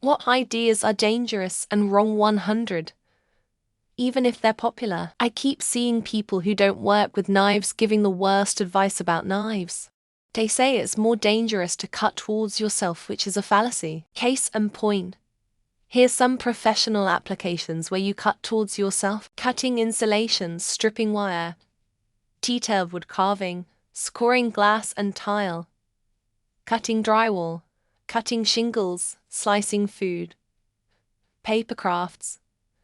What ideas are dangerous and wrong 100? Even if they're popular, I keep seeing people who don't work with knives giving the worst advice about knives. They say it's more dangerous to cut towards yourself, which is a fallacy. Case in point. Here's some professional applications where you cut towards yourself: cutting insulations, stripping wire, detailed wood carving, scoring glass and tile, cutting drywall, cutting shingles, slicing food, paper crafts,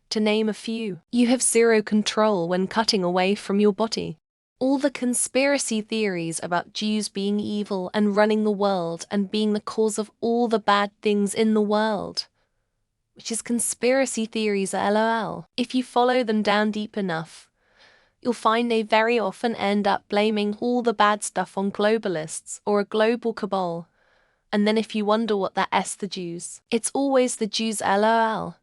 to name a few. You have zero control when cutting away from your body. All the conspiracy theories about Jews being evil and running the world and being the cause of all the bad things in the world, which is conspiracy theories LOL. If you follow them down deep enough, you'll find they very often end up blaming all the bad stuff on globalists or a global cabal. And then if you wonder what that's the Jews, it's always the Jews LOL.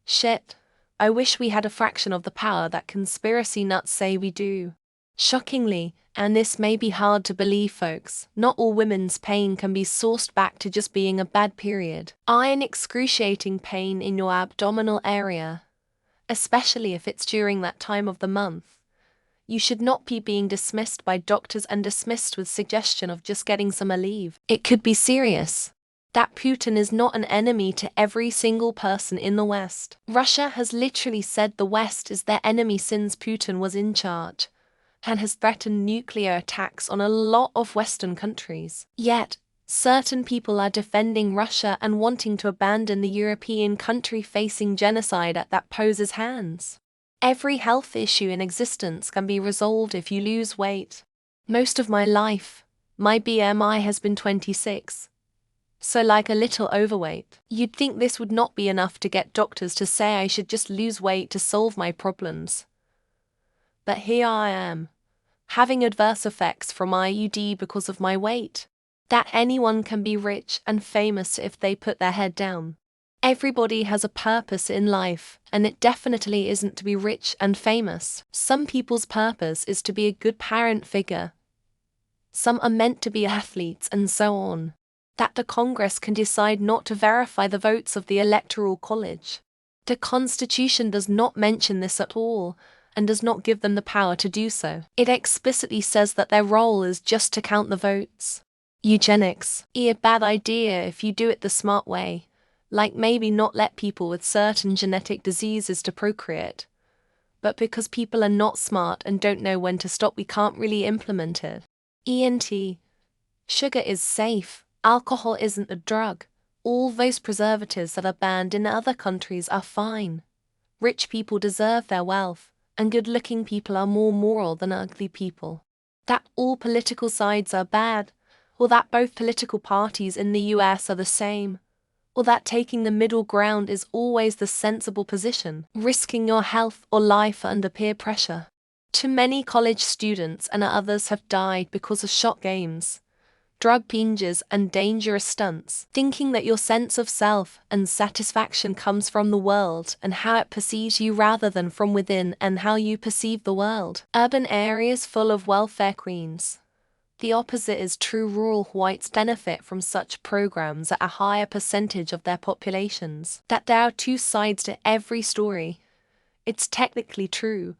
Shit. I wish we had a fraction of the power that conspiracy nuts say we do. Shockingly, and this may be hard to believe folks, not all women's pain can be sourced back to just being a bad period. Iron excruciating pain in your abdominal area, especially if it's during that time of the month. You should not be being dismissed by doctors and dismissed with suggestion of just getting some relief. It could be serious. That Putin is not an enemy to every single person in the West. Russia has literally said the West is their enemy since Putin was in charge, and has threatened nuclear attacks on a lot of Western countries. Yet, certain people are defending Russia and wanting to abandon the European country facing genocide at that pose's hands. Every health issue in existence can be resolved if you lose weight. Most of my life, my BMI has been 26. So like a little overweight. You'd think this would not be enough to get doctors to say I should just lose weight to solve my problems. But here I am, having adverse effects from IUD because of my weight. That anyone can be rich and famous if they put their head down. Everybody has a purpose in life, and it definitely isn't to be rich and famous. Some people's purpose is to be a good parent figure. Some are meant to be athletes and so on. That the Congress can decide not to verify the votes of the Electoral College. The Constitution does not mention this at all, and does not give them the power to do so. It explicitly says that their role is just to count the votes. Eugenics. A bad idea if you do it the smart way, like maybe not let people with certain genetic diseases to procreate. But because people are not smart and don't know when to stop, we can't really implement it. ENT. Sugar is safe. Alcohol isn't a drug. All those preservatives that are banned in other countries are fine. Rich people deserve their wealth, and good-looking people are more moral than ugly people. That all political sides are bad, or that both political parties in the US are the same, or that taking the middle ground is always the sensible position, risking your health or life under peer pressure. Too many college students and others have died because of shot games, drug binges and dangerous stunts, thinking that your sense of self and satisfaction comes from the world and how it perceives you rather than from within and how you perceive the world. Urban areas full of welfare queens. The opposite is true. Rural whites benefit from such programs at a higher percentage of their populations. That there are two sides to every story. It's technically true,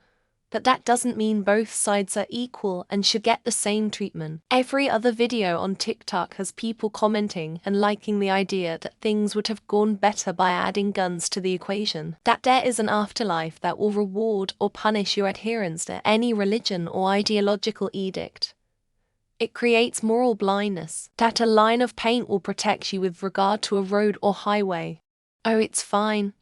but that doesn't mean both sides are equal and should get the same treatment. Every other video on TikTok has people commenting and liking the idea that things would have gone better by adding guns to the equation. That there is an afterlife that will reward or punish your adherence to any religion or ideological edict. It creates moral blindness. That a line of paint will protect you with regard to a road or highway. Oh, it's fine.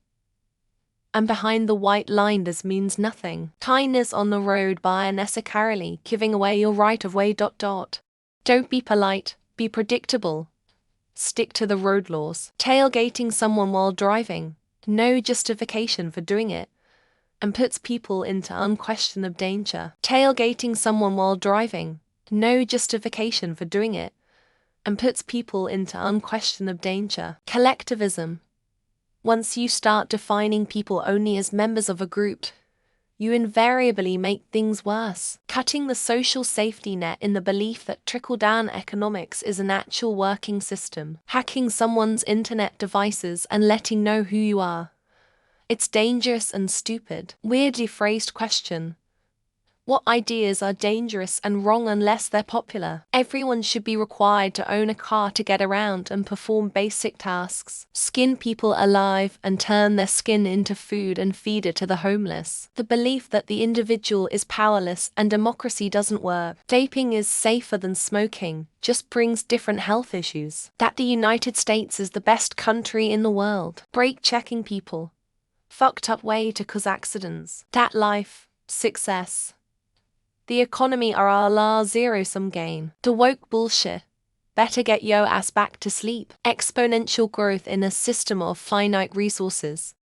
And behind the white line this means nothing. Kindness on the road by unnecessarily giving away your right of way. Don't be polite, be predictable. Stick to the road laws. Tailgating someone while driving, no justification for doing it, and puts people into unquestionable danger. Tailgating someone while driving, no justification for doing it, and puts people into unquestionable danger. Collectivism. Once you start defining people only as members of a group, you invariably make things worse. Cutting the social safety net in the belief that trickle-down economics is an actual working system. Hacking someone's internet devices and letting know who you are. It's dangerous and stupid. Weirdly phrased question. What ideas are dangerous and wrong unless they're popular? Everyone should be required to own a car to get around and perform basic tasks. Skin people alive and turn their skin into food and feed it to the homeless. The belief that the individual is powerless and democracy doesn't work. Vaping is safer than smoking, just brings different health issues. That the United States is the best country in the world. Brake checking people. Fucked up way to cause accidents. That life, success. The economy are a zero-sum game. The woke bullshit. Better get yo ass back to sleep. Exponential growth in a system of finite resources.